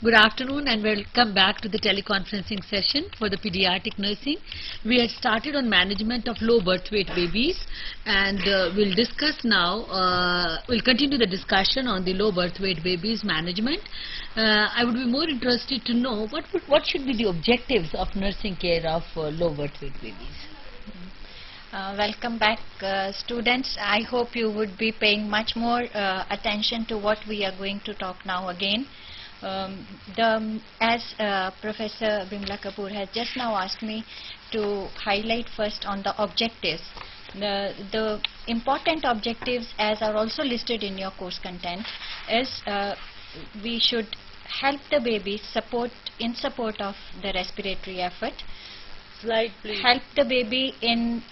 Good afternoon and welcome back to the teleconferencing session for the pediatric nursing. We had started on management of low birth weight babies, and we'll discuss now, we'll continue the discussion on the low birth weight babies management. I would be more interested to know what should be the objectives of nursing care of low birth weight babies. Welcome back, students. I hope you would be paying much more attention to what we are going to talk now again. As Professor Bimla Kapoor has just now asked me to highlight first on the objectives. The important objectives, as are also listed in your course content, is we should help the baby in support of the respiratory effort. Slide, please. Help the baby in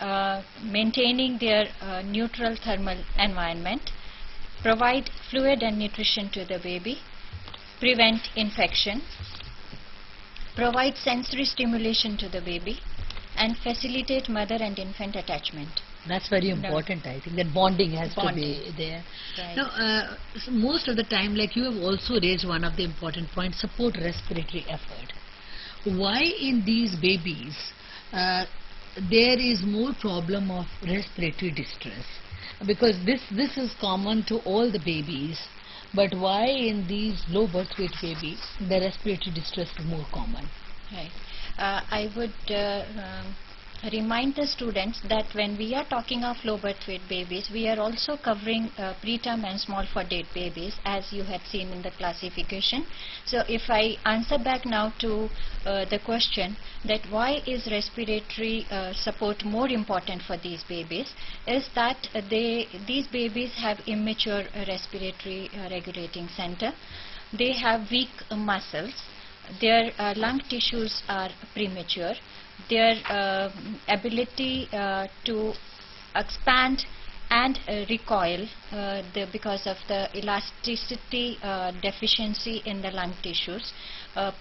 maintaining their neutral thermal environment, provide fluid and nutrition to the baby, prevent infection, provide sensory stimulation to the baby, and facilitate mother and infant attachment. That's very important. I think that bonding has to be there. Right. Now, most of the time, like you have also raised one of the important points, support respiratory effort. Why in these babies there is more problem of respiratory distress? Because this is common to all the babies, but why in these low birth weight babies the respiratory distress is more common? Right. I would remind the students that when we are talking of low birth weight babies, we are also covering preterm and small for date babies, as you had seen in the classification. So if I answer back now to the question that why is respiratory support more important for these babies, is that these babies have immature respiratory regulating center. They have weak muscles. Their lung tissues are premature. Their ability to expand and recoil because of the elasticity deficiency in the lung tissues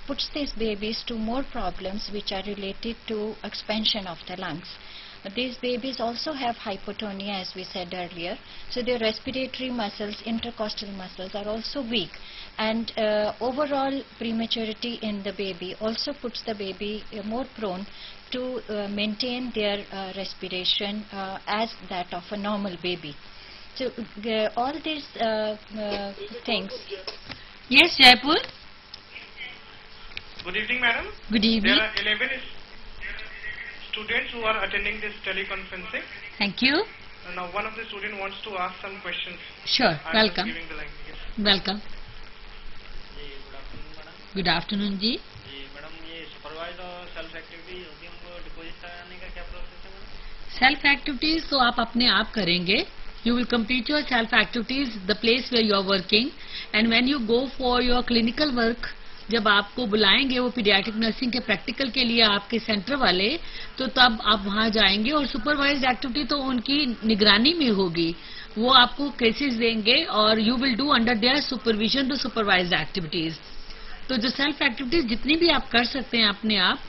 puts these babies to more problems which are related to expansion of the lungs. These babies also have hypotonia, as we said earlier, so their respiratory muscles, intercostal muscles, are also weak, and overall prematurity in the baby also puts the baby more prone to maintain their respiration as that of a normal baby. So all these things. Yes, Jaipur. Good evening, madam. Good evening. There are 11 students who are attending this teleconferencing. Thank you. Now one of the students wants to ask some questions. Sure. I'm Welcome. Giving the line. Yes. Welcome. good afternoon, madam. Good afternoon, ji. Madam ये supervise और self activity होती है, उनको deposit कराने का क्या process है madam? Self activities तो आप अपने आप करेंगे. You will complete your self activities the place where you are working, and when you go for your clinical work, जब आपको बुलाएंगे वो पीडियाट्रिक नर्सिंग के प्रैक्टिकल के लिए आपके सेंटर वाले, तो तब आप वहाँ जाएंगे और सुपरवाइज्ड एक्टिविटी तो उनकी निगरानी में होगी. वो आपको केसेस देंगे और you will do under their supervision the supervised activities. तो जो सेल्फ एक्टिविटीज जितनी भी आप कर सकते हैं अपने आप,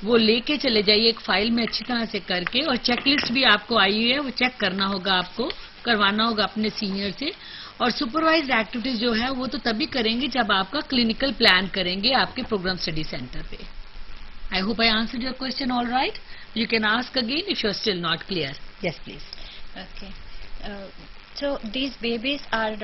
वो लेके चले जाइए एक फाइल में अच्छी तरह से करके, और चेकलिस्ट भी आपको आई हुई है, वो चेक करना होगा, आपको करवाना होगा अपने सीनियर से. और सुपरवाइज्ड एक्टिविटीज जो है वो तो तभी करेंगे जब आपका क्लिनिकल प्लान करेंगे आपके प्रोग्राम स्टडी सेंटर पे. I hope I answered your question all right. You can ask again if you are still not clear. Yes please. Okay. So these babies are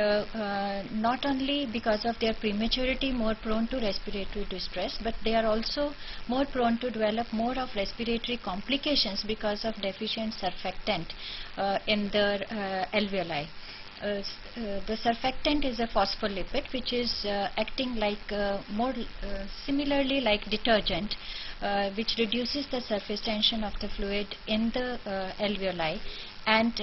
not only because of their prematurity more prone to respiratory distress, but they are also more prone to develop more of respiratory complications because of deficient surfactant in their alveoli. The surfactant is a phospholipid which is acting like similarly like detergent, which reduces the surface tension of the fluid in the alveoli and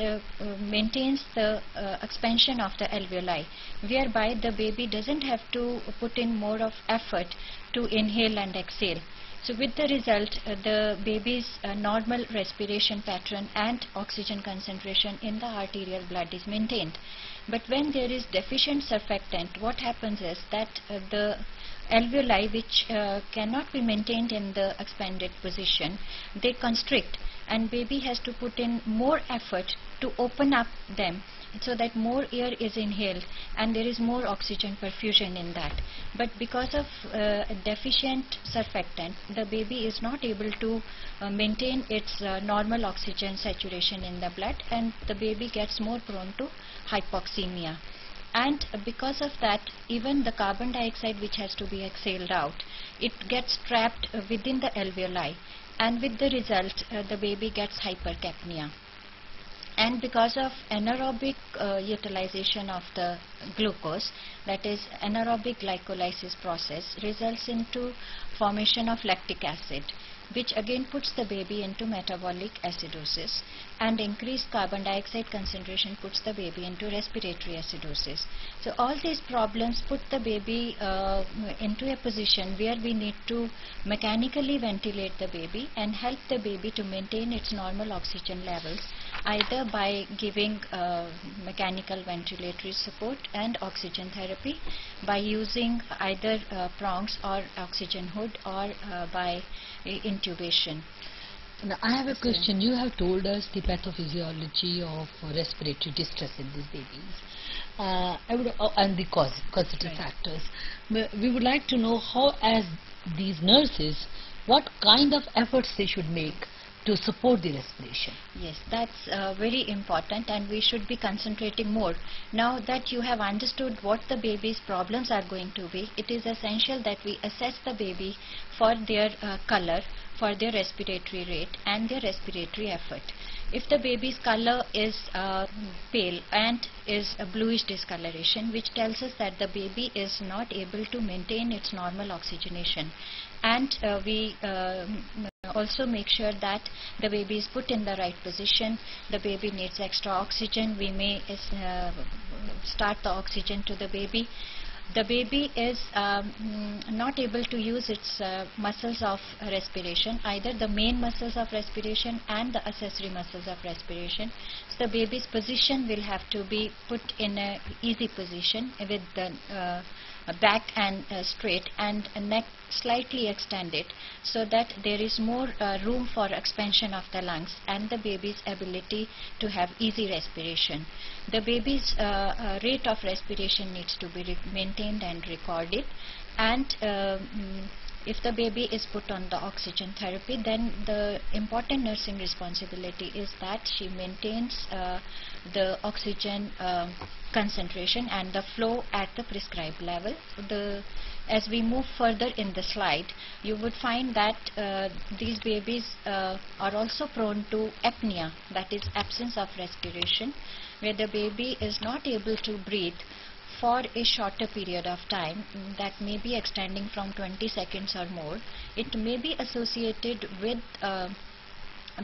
maintains the expansion of the alveoli, whereby the baby doesn't have to put in more of effort to inhale and exhale. So with the result, the baby's normal respiration pattern and oxygen concentration in the arterial blood is maintained. But when there is deficient surfactant, what happens is that the alveoli, which cannot be maintained in the expanded position, they constrict, and baby has to put in more effort to open up them, so that more air is inhaled and there is more oxygen perfusion in that. But because of deficient surfactant, the baby is not able to maintain its normal oxygen saturation in the blood, and the baby gets more prone to hypoxemia. And because of that, even the carbon dioxide which has to be exhaled out, it gets trapped within the alveoli, and with the result the baby gets hypercapnia. And because of anaerobic utilization of the glucose, that is anaerobic glycolysis process, results into formation of lactic acid, which again puts the baby into metabolic acidosis, and increased carbon dioxide concentration puts the baby into respiratory acidosis. So all these problems put the baby into a position where we need to mechanically ventilate the baby and help the baby to maintain its normal oxygen levels, either by giving mechanical ventilatory support and oxygen therapy, by using either prongs or oxygen hood, or by intubation. Now, I have a question. You have told us the pathophysiology of respiratory distress in these babies, and the causative factors. We would like to know how, as these nurses, what kind of efforts they should make to support the respiration. Yes, that's very important, and we should be concentrating more. Now that you have understood what the baby's problems are going to be, it is essential that we assess the baby for their color, for their respiratory rate and their respiratory effort. If the baby's color is pale and is a bluish discoloration, which tells us that the baby is not able to maintain its normal oxygenation, and we also make sure that the baby is put in the right position. The baby needs extra oxygen. We may start the oxygen to the baby. The baby is not able to use its muscles of respiration, either the main muscles of respiration and the accessory muscles of respiration. So the baby's position will have to be put in a easy position with the back and straight, and neck slightly extended, so that there is more room for expansion of the lungs and the baby's ability to have easy respiration. The baby's rate of respiration needs to be maintained and recorded, and if the baby is put on the oxygen therapy, then the important nursing responsibility is that she maintains the oxygen concentration and the flow at the prescribed level. As we move further in the slide, you would find that these babies are also prone to apnea, that is absence of respiration, where the baby is not able to breathe for a shorter period of time, that may be extending from 20 seconds or more. It may be associated with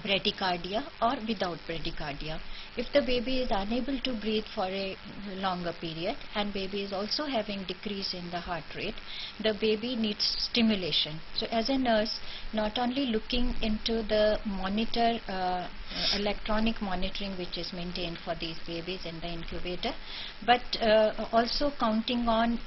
bradycardia or without bradycardia. If the baby is unable to breathe for a longer period, and baby is also having decrease in the heart rate, the baby needs stimulation. So as a nurse, not only looking into the monitor, electronic monitoring which is maintained for these babies in the incubator, but also counting on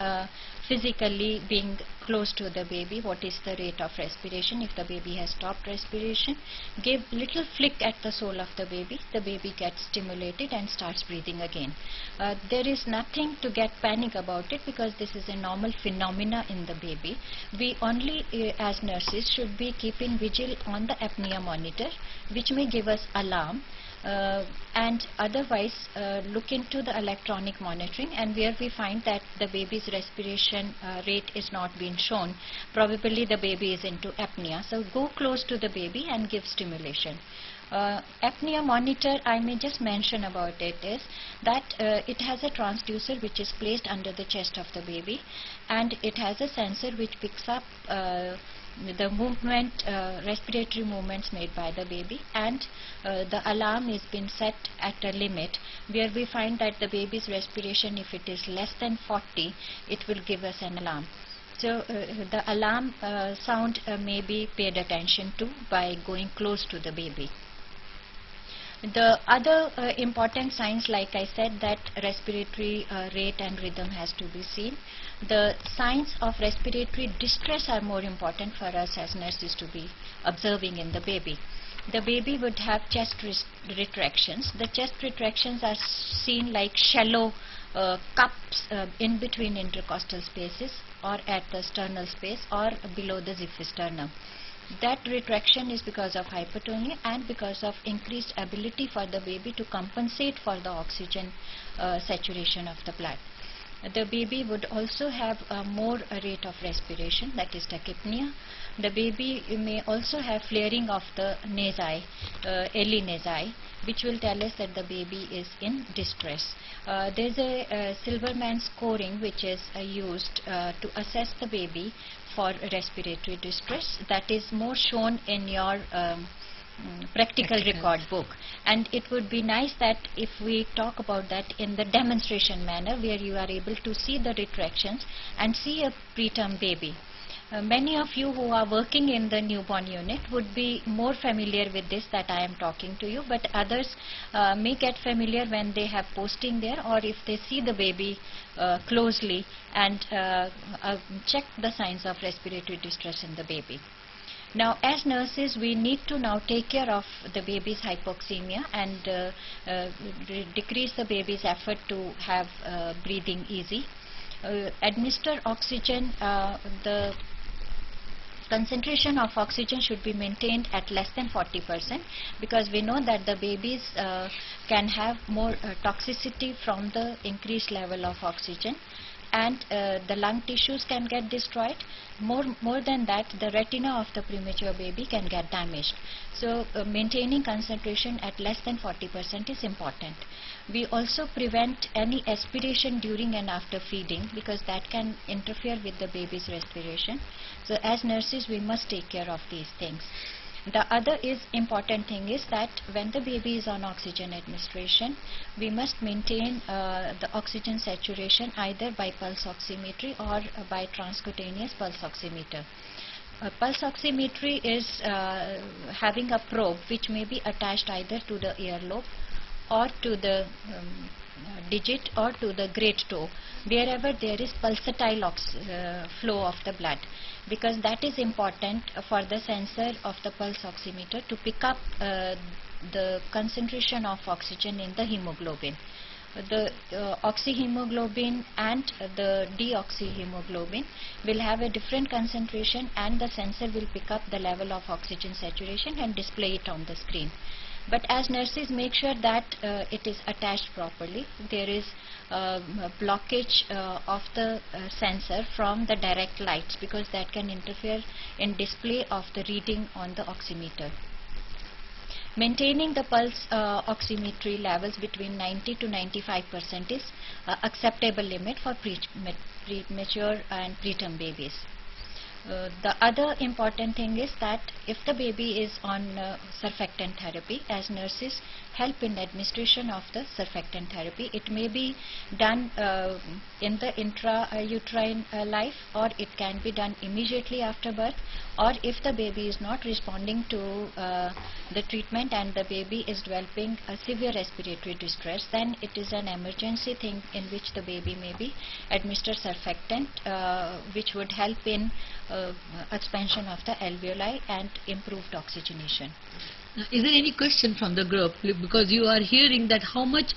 physically being close to the baby, what is the rate of respiration. If the baby has stopped respiration, give little flick at the sole of the baby gets stimulated and starts breathing again. There is nothing to get panic about it, because this is a normal phenomena in the baby. We only as nurses should be keeping vigil on the apnea monitor, which may give us alarm. And otherwise look into the electronic monitoring, and where we find that the baby's respiration rate is not being shown, probably the baby is into apnea. So go close to the baby and give stimulation. Apnea monitor, I may just mention about it, is that it has a transducer which is placed under the chest of the baby, and it has a sensor which picks up the movement, respiratory movements made by the baby, and the alarm is been set at a limit where we find that the baby's respiration, if it is less than 40, it will give us an alarm. So the alarm sound may be paid attention to by going close to the baby. The other important signs, like I said, that respiratory rate and rhythm has to be seen. The signs of respiratory distress are more important for us as nurses to be observing in the baby. The baby would have chest retractions. The chest retractions are seen like shallow cups in between intercostal spaces, or at the sternal space, or below the xiphisternum. That retraction is because of hypotonia and because of increased ability for the baby to compensate for the oxygen saturation of the blood. The baby would also have a more rate of respiration, that is tachypnea. The baby may also have flaring of the nasi, Early nasi, which will tell us that the baby is in distress. There is a Silverman scoring which is used to assess the baby for respiratory distress. That is more shown in your practical record book, and it would be nice that if we talk about that in the demonstration manner, where you are able to see the retractions and see a preterm baby. Many of you who are working in the newborn unit would be more familiar with this that I am talking to you, but others may get familiar when they have posting there, or if they see the baby closely and check the signs of respiratory distress in the baby. Now, as nurses, we need to now take care of the baby's hypoxemia and decrease the baby's effort to have breathing easy. Administer oxygen. The concentration of oxygen should be maintained at less than 40%, because we know that the babies can have more toxicity from the increased level of oxygen, and the lung tissues can get destroyed. More than that, the retina of the premature baby can get damaged. So maintaining concentration at less than 40% is important. We also prevent any aspiration during and after feeding, because that can interfere with the baby's respiration. So as nurses, we must take care of these things. The other important thing is that when the baby is on oxygen administration, we must maintain the oxygen saturation either by pulse oximetry or by transcutaneous pulse oximeter. Pulse oximetry is having a probe which may be attached either to the earlobe or to the digit or to the great toe, wherever there is pulsatile flow of the blood, because that is important for the sensor of the pulse oximeter to pick up the concentration of oxygen in the hemoglobin. The oxyhemoglobin and the deoxyhemoglobin will have a different concentration, and the sensor will pick up the level of oxygen saturation and display it on the screen. But as nurses, make sure that it is attached properly. There is blockage of the sensor from the direct lights, because that can interfere in display of the reading on the oximeter. Maintaining the pulse oximetry levels between 90 to 95% is acceptable limit for premature and preterm babies. The other important thing is that if the baby is on surfactant therapy, as nurses help in administration of the surfactant therapy. It may be done in the intrauterine life, or it can be done immediately after birth, or if the baby is not responding to the treatment and the baby is developing a severe respiratory distress, then it is an emergency thing in which the baby may be administered surfactant, which would help in expansion of the alveoli and improved oxygenation. Is there any question from the group? Because you are hearing that how much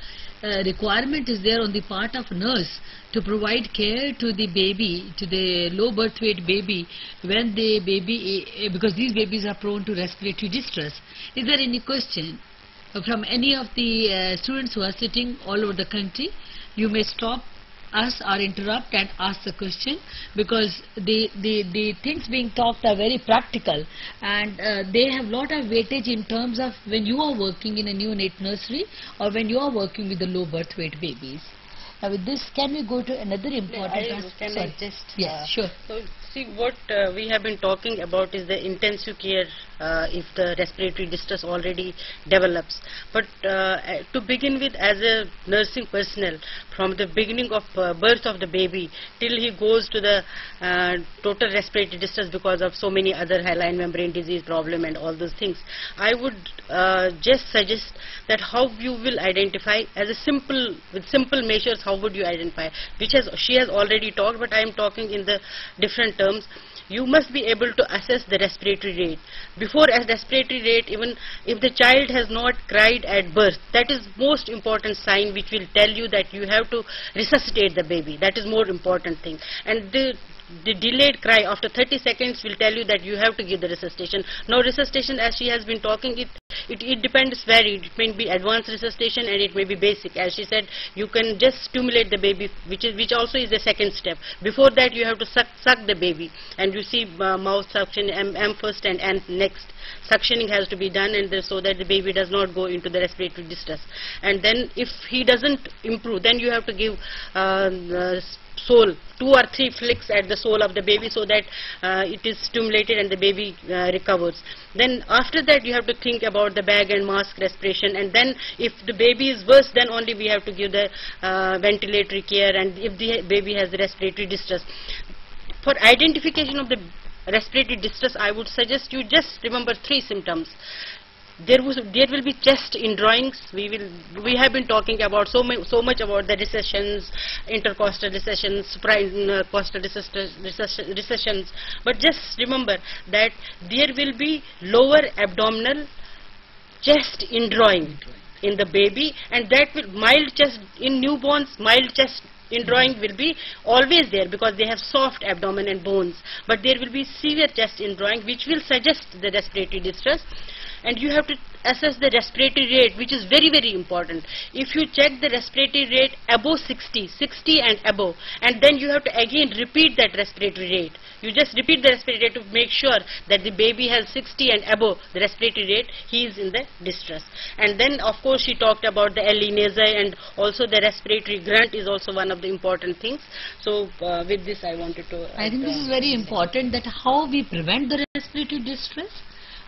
requirement is there on the part of nurse to provide care to the baby, to the low birth weight baby, when the baby, because these babies are prone to respiratory distress. Is there any question from any of the students who are sitting all over the country? You may stop us or interrupt and ask the question, because the things being talked are very practical, and they have lot of weightage in terms of when you are working in a neonate nursery or when you are working with the low birth weight babies. Now with this, can we go to another important aspect? Can I just yes, sure. So See, what we have been talking about is the intensive care if the respiratory distress already develops. But to begin with, as a nursing personnel, from the beginning of birth of the baby till he goes to the total respiratory distress because of so many other hyaline membrane disease problem and all those things, I would just suggest that how you will identify as a with simple measures. How would you identify? She has already talked, but I am talking in the different terms. You must be able to assess the respiratory rate. Before a respiratory rate, even if the child has not cried at birth, that is most important sign which will tell you that you have to resuscitate the baby. That is more important thing. And the delayed cry after 30 seconds will tell you that you have to give the resuscitation. Now resuscitation, as she has been talking, it depends varied. It may be advanced resuscitation and it may be basic. As she said, you can just stimulate the baby, which also is the second step. Before that, you have to suck the baby, and you see mouth suction, M first and N next. Suctioning has to be done, and so that the baby does not go into the respiratory distress. And then if he doesn't improve, then you have to give sole, 2 or 3 flicks at the sole of the baby so that it is stimulated and the baby recovers. Then after that you have to think about the bag and mask respiration, and then if the baby is worse, then only we have to give the ventilatory care, and if the baby has the respiratory distress. For identification of the respiratory distress, I would suggest you just remember 3 symptoms. There will be chest indrawings. We have been talking about so much about the recessions, intercostal recessions, supracostal recessions. But just remember that there will be lower abdominal chest indrawing in the baby, and that will mild chest in newborns. Mild chest indrawing will be always there because they have soft abdomen and bones. But there will be severe chest indrawing which will suggest the respiratory distress. And you have to assess the respiratory rate, which is very, very important. If you check the respiratory rate above 60 and above, and then you have to again repeat that respiratory rate. You just repeat the respiratory rate to make sure that the baby has 60 and above the respiratory rate, he is in the distress. And then of course she talked about the Elleniaza, and also the respiratory grunt is also one of the important things. So with this I wanted to... I think this is very important, that how we prevent the respiratory distress.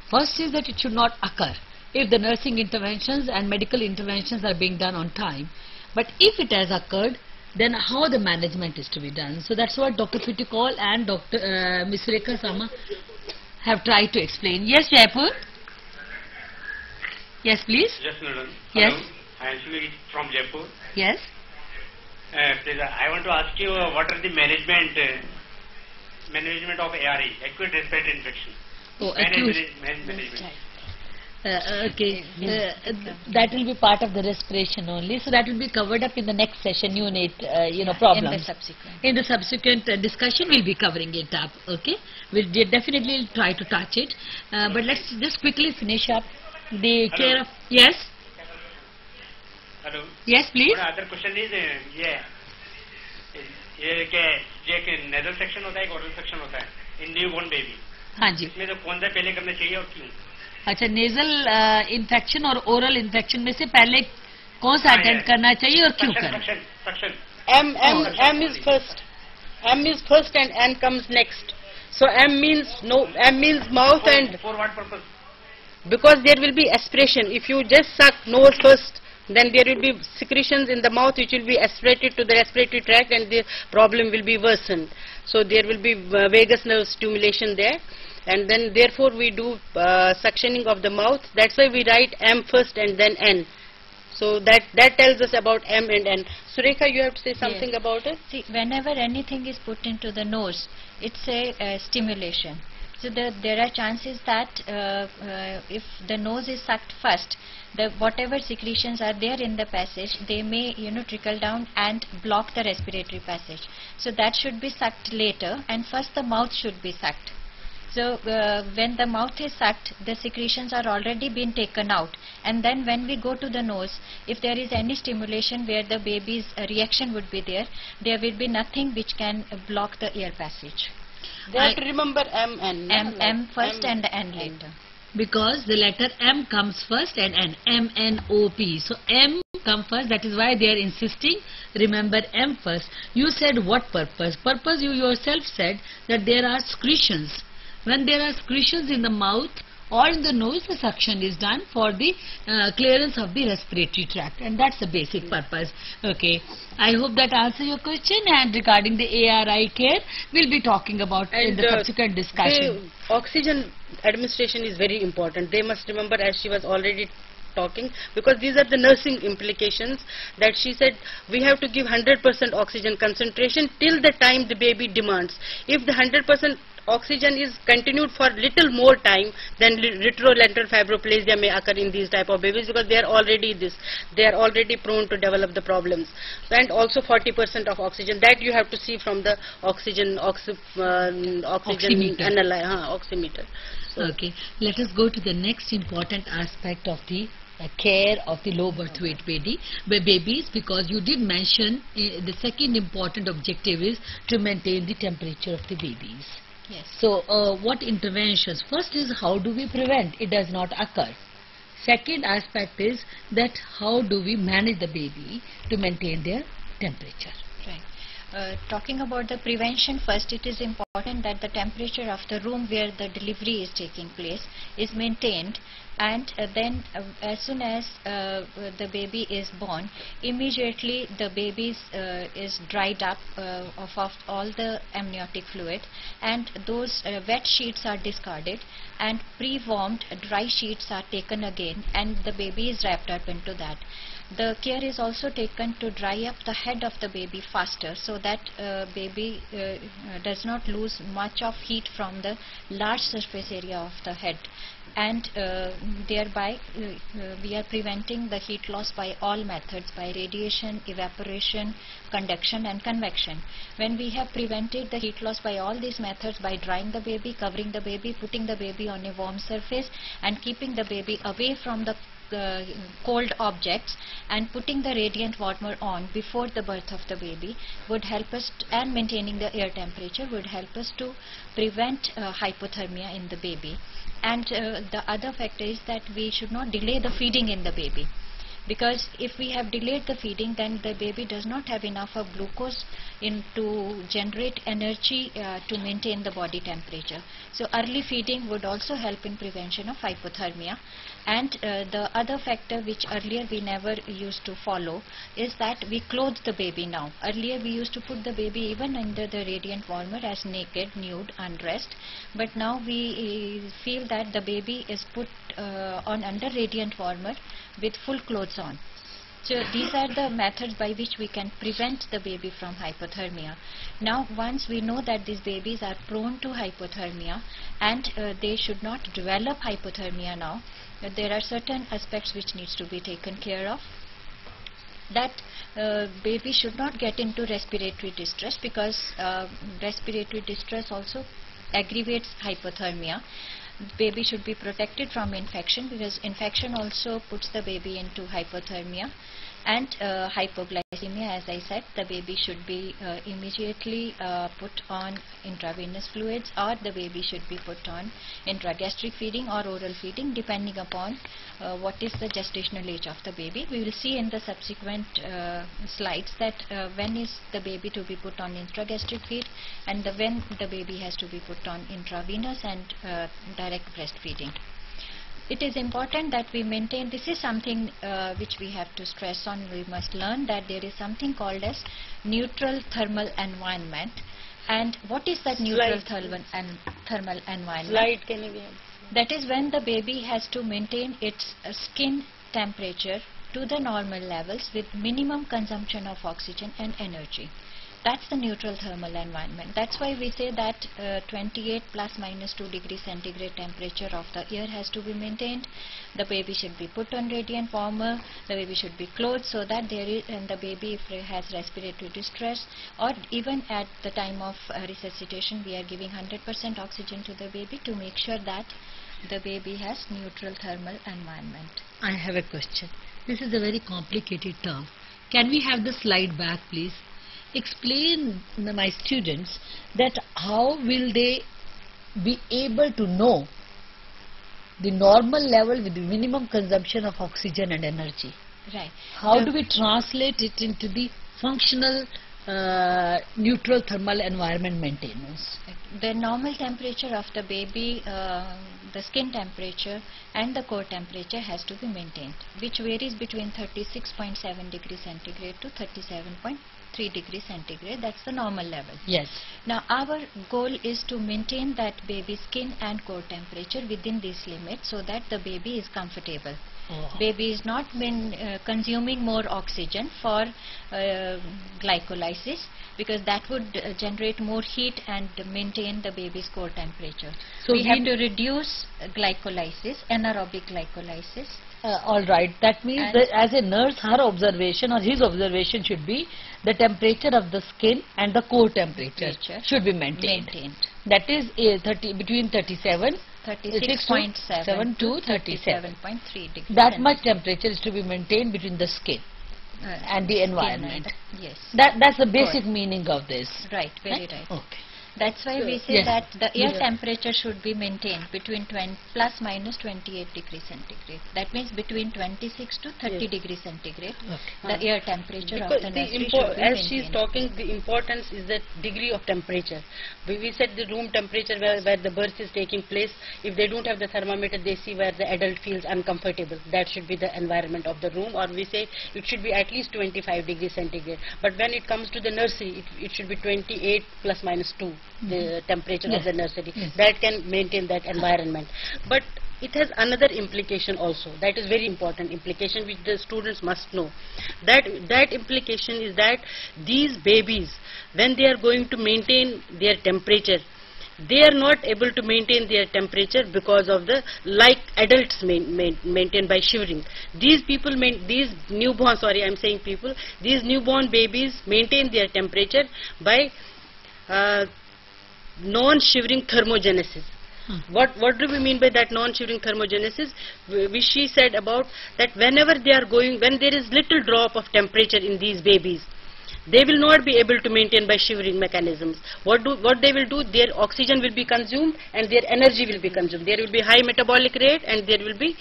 First is that it should not occur if the nursing interventions and medical interventions are being done on time. But if it has occurred, then how the management is to be done. So that's what Dr. Fitikol and Dr. Ms. Rekha Sama have tried to explain. Yes, Jaipur? Yes, please. Yes, madam. Yes. Hello. I am actually from Jaipur. Yes. Please, I want to ask you what are the management of ARE, acute respiratory infection. Oh, acute. Management. Okay, that will be part of the respiration only. So that will be covered up in the next session unit, problems. In the subsequent discussion, we'll be covering it up. Okay, we'll definitely try to touch it. But let's just quickly finish up the care of. Yes. Hello. Yes, please. One other question is ये nasal section होता है, oral section होता है in newborn baby. हाँ जी. इसमें तो कौन सा पहले करना चाहिए और क्यों? अच्छा, नेजल इन्फेक्शन और ओरल इन्फेक्शन में से पहले कौन सा अटेंड करना चाहिए और क्यों करना? M is first. M is first and N comes next. So M means mouth, and for what purpose? Because there will be aspiration. If you just suck nose first, then there will be secretions in the mouth which will be aspirated to the respiratory tract, and the problem will be worsened. So there will be vagus nerve stimulation there, and then therefore we do suctioning of the mouth. That's why we write M first and then N. So that tells us about M and N. Surekha, you have to say something about it? See, whenever anything is put into the nose, it's a stimulation. So there are chances that if the nose is sucked first, whatever secretions are there in the passage, they may trickle down and block the respiratory passage. So that should be sucked later, and first the mouth should be sucked. So when the mouth is sucked, the secretions are already been taken out, and then when we go to the nose, if there is any stimulation where the baby's reaction would be there will be nothing which can block the air passage. They have to remember M and M first and N later. Because the letter M comes first and N, M-N-O-P. So M come first. That is why they are insisting. Remember M first. You said what purpose? Purpose, you yourself said that there are secretions. When there are secretions in the mouth or in the nose, the suction is done for the clearance of the respiratory tract, and that's the basic purpose. Okay, I hope that answers your question. And regarding the ARI care, we'll be talking about in the subsequent discussion. The oxygen administration is very important. They must remember, as she was already talking, because these are the nursing implications, that she said we have to give 100% oxygen concentration till the time the baby demands. If the 100% oxygen is continued for little more time, then retrolental fibroplasia may occur in these type of babies, because they are already prone to develop the problems. And also 40% of oxygen, that you have to see from the oxygen oximeter. So, okay, let us go to the next important aspect of the care of the low birth weight babies, because you did mention the second important objective is to maintain the temperature of the babies. Yes. So what interventions? First is, how do we prevent it does not occur? Second aspect is that how do we manage the baby to maintain their temperature? Right. Talking about the prevention, first it is important that the temperature of the room where the delivery is taking place is maintained, and then as soon as the baby is born, immediately the baby is dried up of all the amniotic fluid, and those wet sheets are discarded, and pre-warmed dry sheets are taken again, and the baby is wrapped up into that. The care is also taken to dry up the head of the baby faster, so that baby does not lose much of heat from the large surface area of the head, and thereby we are preventing the heat loss by all methods, by radiation, evaporation, conduction and convection. When we have prevented the heat loss by all these methods, by drying the baby, covering the baby, putting the baby on a warm surface and keeping the baby away from the cold objects, and putting the radiant warmer on before the birth of the baby would help us, and maintaining the air temperature would help us to prevent hypothermia in the baby. And the other factor is that we should not delay the feeding in the baby, because if we have delayed the feeding, then the baby does not have enough of glucose to generate energy to maintain the body temperature. So early feeding would also help in prevention of hypothermia. And the other factor which earlier we never used to follow is that we clothe the baby now. Earlier we used to put the baby even under the radiant warmer as naked, nude, undressed, but now we feel that the baby is put on under radiant warmer with full clothes on. So these are the methods by which we can prevent the baby from hypothermia. Now once we know that these babies are prone to hypothermia and they should not develop hypothermia now, there are certain aspects which needs to be taken care of. That baby should not get into respiratory distress, because respiratory distress also aggravates hypothermia. Baby should be protected from infection, because infection also puts the baby into hypothermia. And hypoglycemia, as I said, the baby should be immediately put on intravenous fluids, or the baby should be put on intragastric feeding or oral feeding, depending upon what is the gestational age of the baby. We will see in the subsequent slides that when is the baby to be put on intragastric feed, and when the baby has to be put on intravenous and direct breastfeeding. It is important that we maintain, this is something which we have to stress on. We must learn that there is something called as neutral thermal environment. And what is that neutral thermal environment? Slide, can you have? That is when the baby has to maintain its skin temperature to the normal levels with minimum consumption of oxygen and energy. That's the neutral thermal environment. That's why we say that 28 plus minus 2 degrees centigrade temperature of the air has to be maintained. The baby should be put on radiant warmer. The baby should be clothed so that there is, and the baby, if it has respiratory distress, or even at the time of resuscitation, we are giving 100% oxygen to the baby to make sure that the baby has neutral thermal environment. I have a question. This is a very complicated term. Can we have the slide back, please? Explain my students that how will they be able to know the normal level with the minimum consumption of oxygen and energy. Right. How The- do we translate it into the functional neutral thermal environment maintenance? The normal temperature of the baby, the skin temperature and the core temperature has to be maintained, which varies between 36.7 degrees centigrade to 37.3 degrees centigrade. That's the normal level. Yes. Now our goal is to maintain that baby's skin and core temperature within this limit so that the baby is comfortable. Baby is not been consuming more oxygen for glycolysis, because that would generate more heat and maintain the baby's core temperature. So we we have to reduce glycolysis, anaerobic glycolysis. All right. That means And- that as a nurse, her observation or his observation should be the temperature of the skin and the core temperature Temperature should be maintained. Maintained. That is between 36.7 36.7 to to 37.3 degrees. That much temperature is to be maintained between the skin and the skin environment. and- yes. That's the basic meaning of this. Right, very right. Okay. That's why we say Yes. that the air Yes. temperature should be maintained between plus minus 28 degrees centigrade. That means between 26 to 30 Yes. degrees centigrade. Okay. The air temperature of Because the the nursery should be as she is maintained. talking, the importance is the degree of temperature. We said the room temperature where the birth is taking place. If they don't have the thermometer, they see where the adult feels uncomfortable. That should be the environment of the room, or we say it should be at least 25 degrees centigrade. But when it comes to the nursery, it should be 28 plus minus 2, the temperature Yes. of the nursery. Yes. That can maintain that environment. But it has another implication also. That is very important implication which the students must know. That implication is that these babies, when they are going to maintain their temperature, they are not able to maintain their temperature because of the, like adults maintain by shivering. These people, these newborn, sorry I am saying people, these newborn babies maintain their temperature by non-shivering thermogenesis. What do we mean by that non-shivering thermogenesis? Which she said about that whenever they are going, when there is little drop of temperature in these babies, they will not be able to maintain by shivering mechanisms. What they will do, their oxygen will be consumed and their energy will be consumed. There will be high metabolic rate and there will be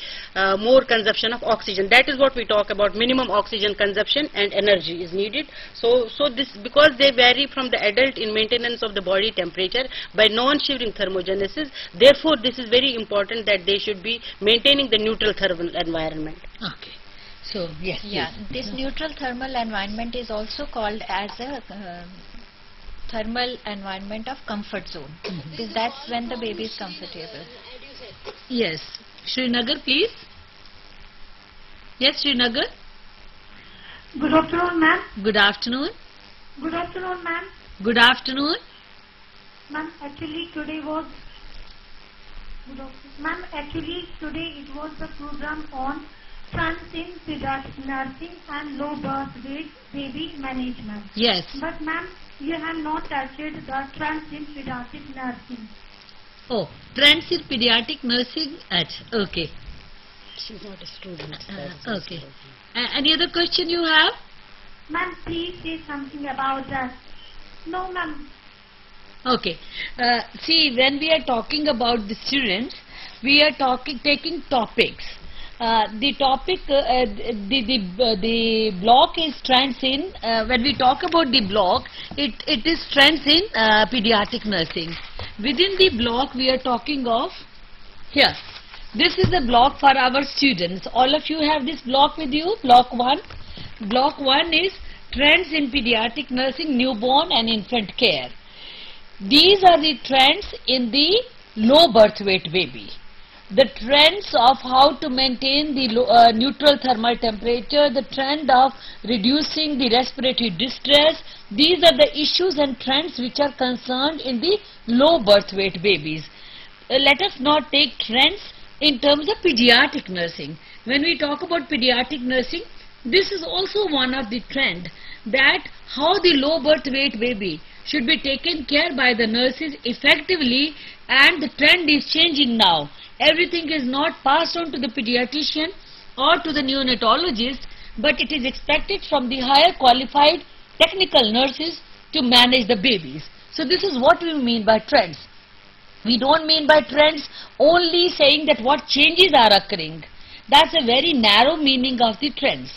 more consumption of oxygen. That is what we talk about, minimum oxygen consumption and energy is needed. So this, because they vary from the adult in maintenance of the body temperature by non-shivering thermogenesis, therefore this is very important that they should be maintaining the neutral thermal environment. Okay. So yes. Yeah, please. this neutral thermal environment is also called as a thermal environment of comfort zone. Because that's when the baby is comfortable. Yes. Srinagar, please. Yes, Srinagar. Good afternoon, ma'am. Good afternoon. Good afternoon, ma'am. Good afternoon. Ma'am, actually today was good afternoon. Ma'am, actually today it was the program on transient pediatric nursing and low birth weight baby management. Yes. But ma'am, you have not touched the transient pediatric nursing. Oh, trends in pediatric nursing. Okay. She's not a student. Okay. Any other question you have? Ma'am, please say something about that. No, ma'am. Okay. See, when we are talking about the students, we are taking topics. The topic, the block is trends in, when we talk about the block, it is trends in pediatric nursing. Within the block, we are talking of, here, this is the block for our students. All of you have this block with you, block 1. Block 1 is trends in pediatric nursing, newborn and infant care. These are the trends in the low birth weight baby. The trends of how to maintain the neutral thermal temperature, the trend of reducing the respiratory distress, these are the issues and trends which are concerned in the low birth weight babies. Let us not take trends in terms of pediatric nursing. When we talk about pediatric nursing, this is also one of the trend, that how the low birth weight baby should be taken care by the nurses effectively, and the trend is changing now. Everything is not passed on to the pediatrician or to the neonatologist, but it is expected from the higher qualified technical nurses to manage the babies. So this is what we mean by trends. We don't mean by trends only saying that what changes are occurring. That's a very narrow meaning of the trends.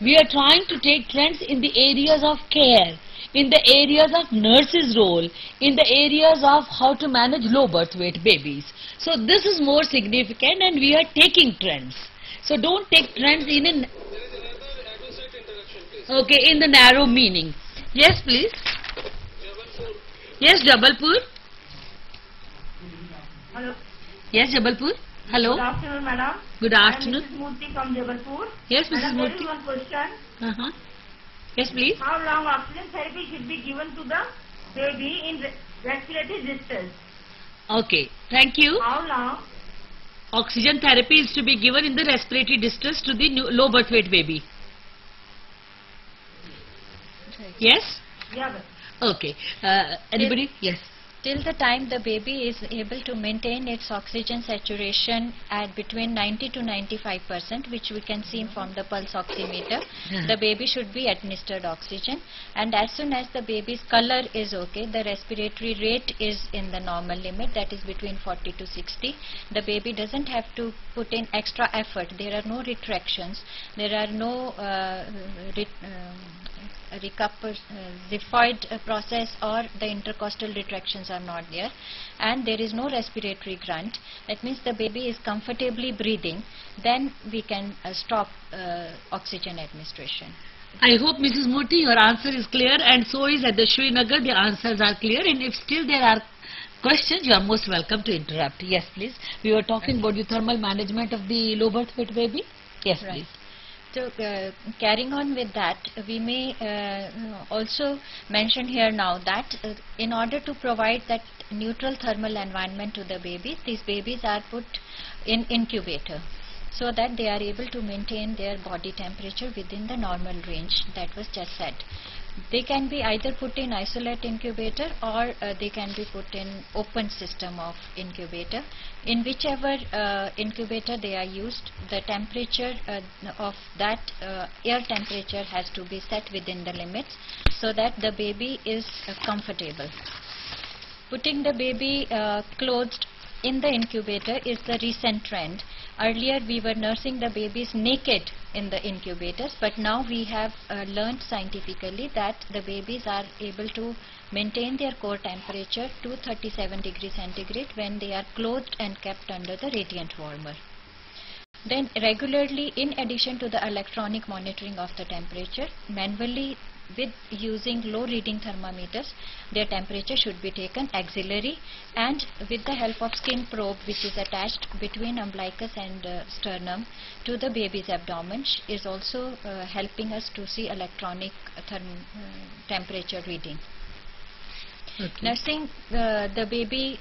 We are trying to take trends in the areas of care, in the areas of nurses' role, in the areas of how to manage low birth weight babies. So this is more significant, and we are taking trends. So don't take trends in an okay, in the narrow meaning. Yes, please. Yes, Jabalpur. Hello. Yes, Jabalpur. Hello. Good afternoon, madam. Good afternoon. I am Mrs. Murthy from Jabalpur. Yes, Mrs. Madam, there is Murthy. one question. Yes, please. How long oxygen therapy should be given to the baby in respiratory distress? Okay, thank you. How long? Oxygen therapy is to be given in the respiratory distress to the low birth weight baby. Yes? Yeah. Okay. Anybody? Yes. Till the time the baby is able to maintain its oxygen saturation at between 90 to 95%, which we can see from the pulse oximeter, the baby should be administered oxygen. And as soon as the baby's color is okay, the respiratory rate is in the normal limit, that is between 40 to 60. The baby doesn't have to put in extra effort. There are no retractions. There are no xiphoid process, or the intercostal retractions are not there, and there is no respiratory grunt. That means the baby is comfortably breathing. Then we can stop oxygen administration. I hope, Mrs. Murthy, your answer is clear, and so is at the Srinagar, the answers are clear, and if still there are questions, you are most welcome to interrupt. Yes, please. We were talking about the thermal management of the low birth weight baby. Yes, Right. please. So carrying on with that, we may also mention here now that in order to provide that neutral thermal environment to the babies, these babies are put in incubator so that they are able to maintain their body temperature within the normal range that was just said. They can be either put in isolate incubator, or they can be put in open system of incubator. In whichever incubator they are used, the temperature of that air temperature has to be set within the limits so that the baby is comfortable. Putting the baby clothed in the incubator is the recent trend. Earlier we were nursing the babies naked in the incubators, but now we have learned scientifically that the babies are able to maintain their core temperature to 37 degrees centigrade when they are clothed and kept under the radiant warmer. Then regularly, in addition to the electronic monitoring of the temperature, manually with using low reading thermometers, their temperature should be taken axillary, and with the help of skin probe which is attached between umbilicus and sternum to the baby's abdomen is also helping us to see electronic temperature reading. Okay. Nursing the baby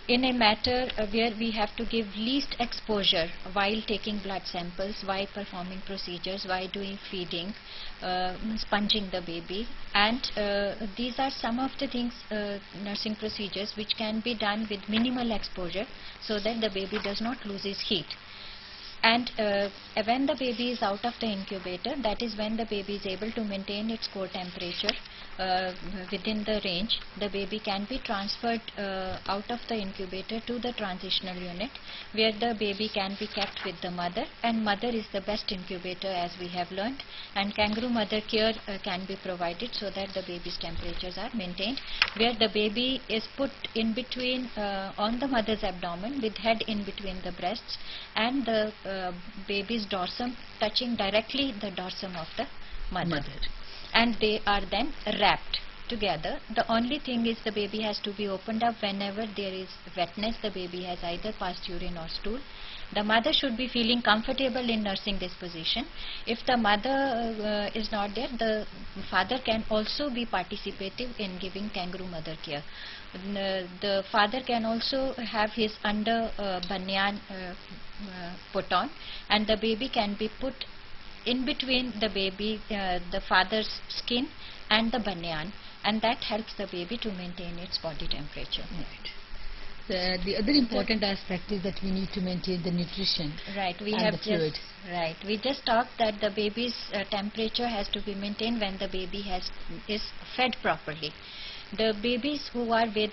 in a matter where we have to give least exposure while taking blood samples, while performing procedures, while doing feeding, sponging the baby, and these are some of the things, nursing procedures which can be done with minimal exposure so that the baby does not lose his heat. And when the baby is out of the incubator, that is when the baby is able to maintain its core temperature within the range. The baby can be transferred out of the incubator to the transitional unit, where the baby can be kept with the mother, and mother is the best incubator as we have learnt, and kangaroo mother care can be provided so that the baby's temperatures are maintained, where the baby is put in between on the mother's abdomen with head in between the breasts, and the baby's dorsum touching directly the dorsum of the mother. And they are then wrapped together. The only thing is the baby has to be opened up whenever there is wetness, the baby has either passed urine or stool. The mother should be feeling comfortable in nursing this position. If the mother is not there, the father can also be participative in giving kangaroo mother care. The father can also have his under banyan put on, and the baby can be put in between the baby, the father's skin and the banyan, and that helps the baby to maintain its body temperature. Right. The other important aspect is that we need to maintain the nutrition. Right. We and have the fluid. We just talked that the baby's temperature has to be maintained when the baby is fed properly. The babies who are with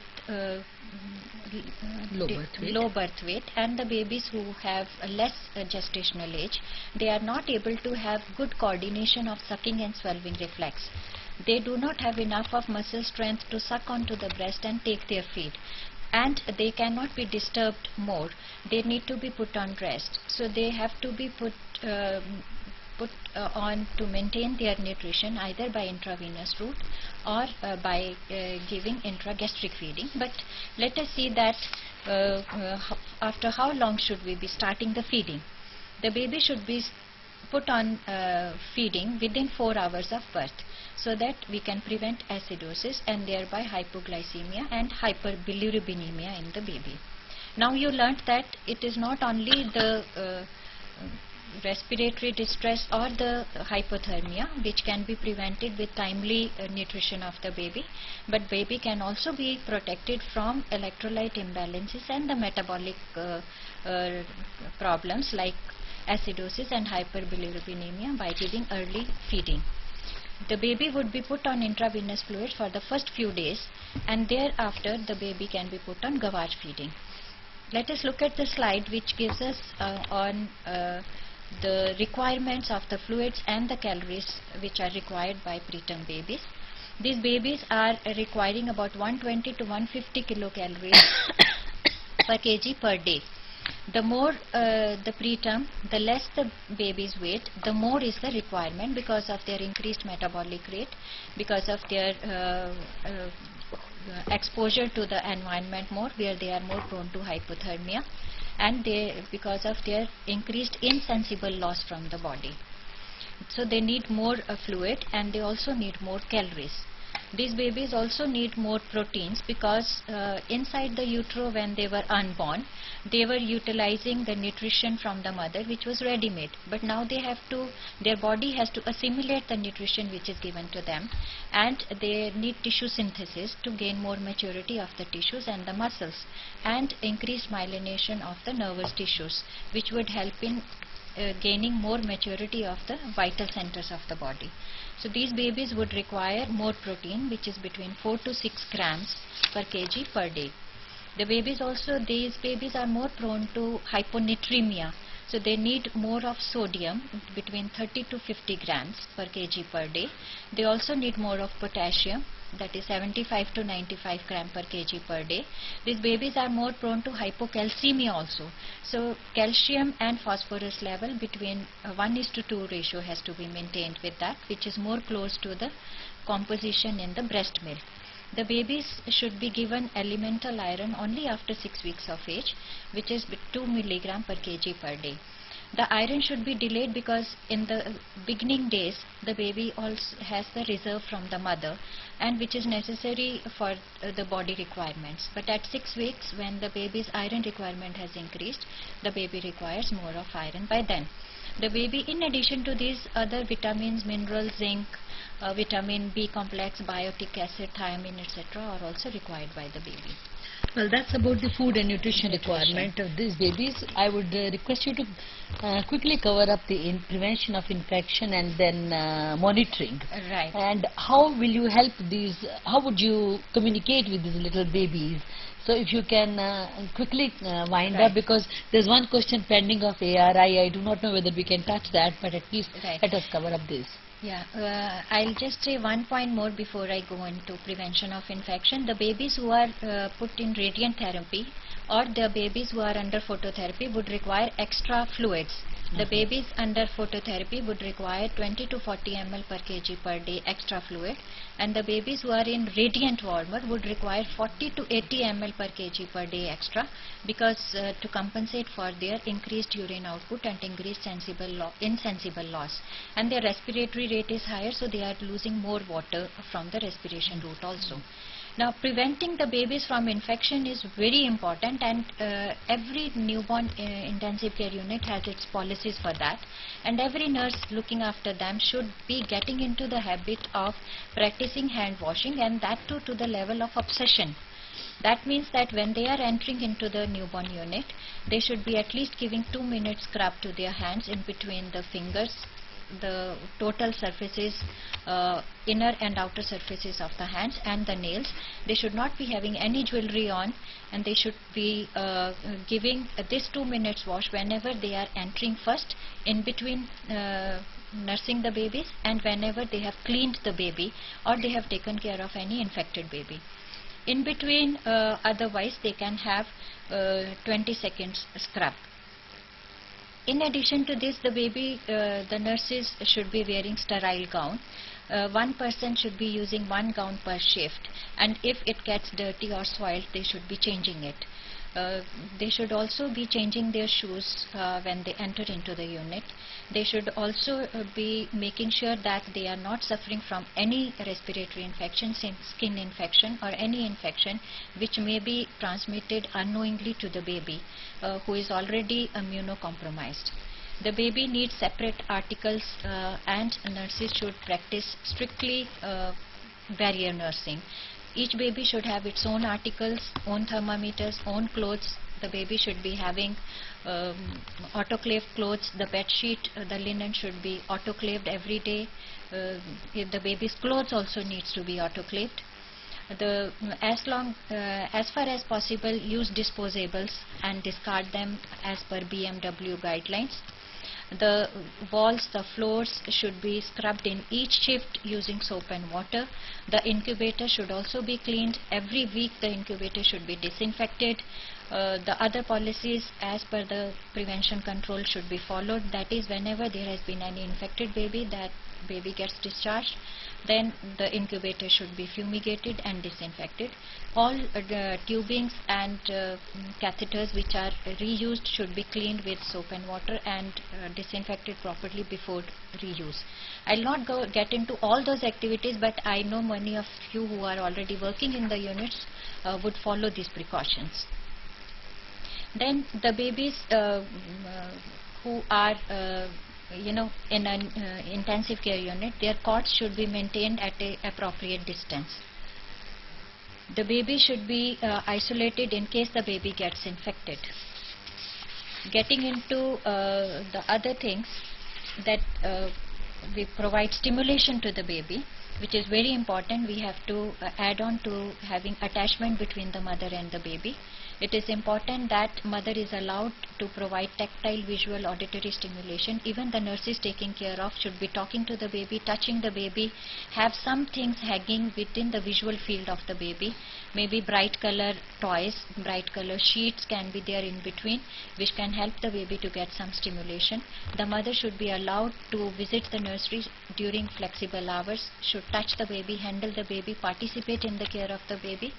Low birth weight. low birth weight and the babies who have a less gestational age, they are not able to have good coordination of sucking and swallowing reflex. They do not have enough of muscle strength to suck onto the breast and take their feed, and they cannot be disturbed more. They need to be put on rest, so they have to be put on to maintain their nutrition either by intravenous route or by giving intragastric feeding. But let us see that after how long should we be starting the feeding. The baby should be put on feeding within 4 hours of birth, so that we can prevent acidosis and thereby hypoglycemia and hyperbilirubinemia in the baby. Now you learnt that it is not only the respiratory distress or the hypothermia which can be prevented with timely nutrition of the baby, but baby can also be protected from electrolyte imbalances and the metabolic problems like acidosis and hyperbilirubinemia by giving early feeding. The baby would be put on intravenous fluid for the first few days, and thereafter the baby can be put on gavage feeding. Let us look at the slide which gives us on the requirements of the fluids and the calories which are required by preterm babies. These babies are requiring about 120 to 150 kilocalories per kg per day. The more the preterm, the less the baby's weight, the more is the requirement because of their increased metabolic rate, because of their exposure to the environment more, where they are more prone to hypothermia, and because of their increased insensible loss from the body. So they need more fluid, and they also need more calories. These babies also need more proteins because inside the utero, when they were unborn, they were utilizing the nutrition from the mother which was ready-made, but now their body has to assimilate the nutrition which is given to them, and they need tissue synthesis to gain more maturity of the tissues and the muscles, and increased myelination of the nervous tissues, which would help in gaining more maturity of the vital centers of the body. So these babies would require more protein, which is between 4 to 6 grams per kg per day. These babies are more prone to hyponatremia, so they need more of sodium, between 30 to 50 grams per kg per day. They also need more of potassium, that is 75 to 95 gram per kg per day. These babies are more prone to hypocalcemia also. So calcium and phosphorus level between 1:2 ratio has to be maintained with that, which is more close to the composition in the breast milk. The babies should be given elemental iron only after 6 weeks of age, which is 2 milligram per kg per day. The iron should be delayed because in the beginning days the baby also has the reserve from the mother, and which is necessary for the body requirements. But at 6 weeks, when the baby's iron requirement has increased, the baby requires more of iron by then. The baby, in addition to these other vitamins, minerals, zinc, vitamin B complex, biotic acid, thiamine, etc. are also required by the baby. Well, that's about the food and nutrition requirement of these babies. I would request you to quickly cover up the prevention of infection and then monitoring. Right. And how will you help these, how would you communicate with these little babies? So if you can quickly wind up, because there's one question pending of ARI. I do not know whether we can touch that, but at least let us cover up this. Yeah, I'll just say one point more before I go into prevention of infection. The babies who are put in radiant therapy or the babies who are under phototherapy would require extra fluids. The babies under phototherapy would require 20 to 40 ml per kg per day extra fluid, and the babies who are in radiant warmer would require 40 to 80 ml per kg per day extra, because to compensate for their increased urine output and increased insensible loss. And their respiratory rate is higher, so they are losing more water from the respiration route also. Now, preventing the babies from infection is very important, and every newborn intensive care unit has its policies for that, and every nurse looking after them should be getting into the habit of practicing hand washing, and that too to the level of obsession. That means that when they are entering into the newborn unit, they should be at least giving 2 minutes scrub to their hands in between the fingers the total surfaces, inner and outer surfaces of the hands and the nails. They should not be having any jewelry on, and they should be giving this 2 minutes wash whenever they are entering first, in between nursing the babies, and whenever they have cleaned the baby or they have taken care of any infected baby. In between, otherwise they can have 20 seconds scrub. In addition to this, the nurses should be wearing sterile gown. One person should be using one gown per shift, and if it gets dirty or soiled, they should be changing it. They should also be changing their shoes when they enter into the unit. They should also be making sure that they are not suffering from any respiratory infection, skin infection or any infection which may be transmitted unknowingly to the baby who is already immunocompromised. The baby needs separate articles and nurses should practice strictly barrier nursing. Each baby should have its own articles, own thermometers, own clothes. The baby should be having autoclaved clothes. The bed sheet, the linen should be autoclaved every day. If the baby's clothes also needs to be autoclaved. As far as possible, use disposables and discard them as per BMW guidelines. The walls, the floors should be scrubbed in each shift using soap and water. The incubator should also be cleaned. Every week the incubator should be disinfected. The other policies as per the prevention control should be followed. That is, whenever there has been any infected baby, that baby gets discharged, then the incubator should be fumigated and disinfected. All tubings and catheters which are reused should be cleaned with soap and water and disinfected properly before reuse. I'll not get into all those activities, but I know many of you who are already working in the units would follow these precautions. Then the babies who are in an intensive care unit, their cots should be maintained at an appropriate distance. The baby should be isolated in case the baby gets infected. Getting into the other things, that we provide stimulation to the baby, which is very important. We have to add on to having attachment between the mother and the baby. It is important that mother is allowed to provide tactile, visual, auditory stimulation. Even the nurses taking care of should be talking to the baby, touching the baby, have some things hanging within the visual field of the baby. Maybe bright color toys, bright color sheets can be there in between, which can help the baby to get some stimulation. The mother should be allowed to visit the nursery during flexible hours, should touch the baby, handle the baby, participate in the care of the baby.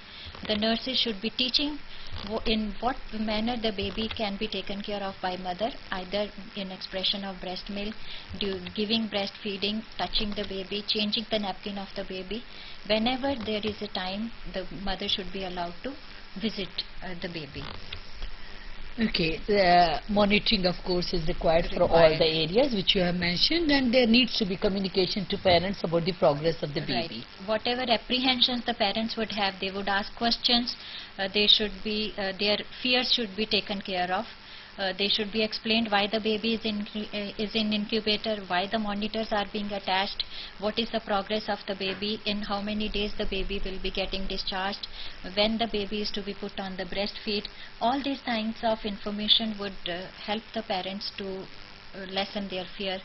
The nurses should be teaching in what manner the baby can be taken care of by mother, either in expression of breast milk, giving breastfeeding, touching the baby, changing the napkin of the baby. Whenever there is a time, the mother should be allowed to visit the baby. Okay, the monitoring of course is required for all the areas which you have mentioned, and there needs to be communication to parents about the progress of the baby. Right. Whatever apprehensions the parents would have, they would ask questions. They should be their fears should be taken care of. They should be explained why the baby is in incubator, why the monitors are being attached, what is the progress of the baby, in how many days the baby will be getting discharged, when the baby is to be put on the breastfeed. All these kinds of information would help the parents to lessen their fear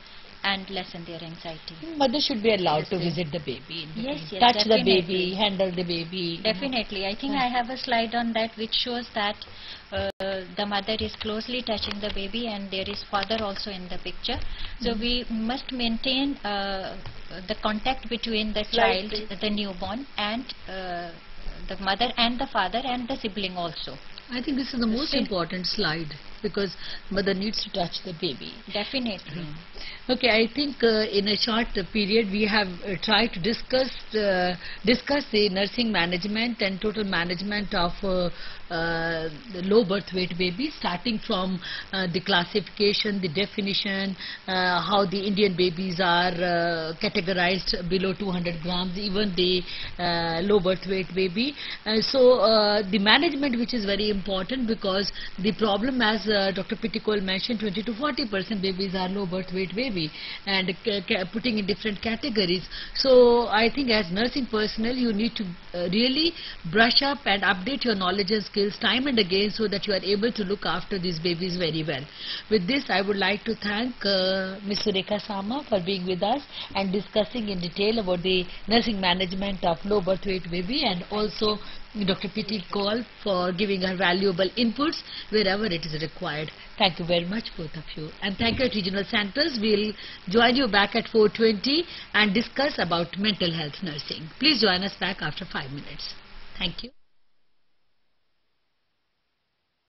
and lessen their anxiety. Mother should be allowed to visit the baby. Yes, touch definitely. the baby, handle the baby. Definitely. I think I have a slide on that which shows that the mother is closely touching the baby and there is father also in the picture. So we must maintain the contact between the child, the newborn, and the mother and the father and the sibling also. I think this is the most important slide because mother needs to touch the baby. Definitely. Okay, I think in a short period we have tried to discuss the nursing management and total management of the low birth weight babies, starting from the classification, the definition, how the Indian babies are categorized below 200 grams, even the low birth weight baby. So the management, which is very important, because the problem, as Dr. Pitticole mentioned, 20 to 40% babies are low birth weight baby, and putting in different categories. So I think as nursing personnel, you need to really brush up and update your knowledge and skills time and again, so that you are able to look after these babies very well. With this, I would like to thank Ms. Surekha Sama for being with us and discussing in detail about the nursing management of low birth weight baby, and also Dr. Pitticole for giving her valuable inputs wherever it is required. Thank you very much, both of you. And thank you at regional centers. We'll join you back at 4:20 and discuss about mental health nursing. Please join us back after 5 minutes. Thank you.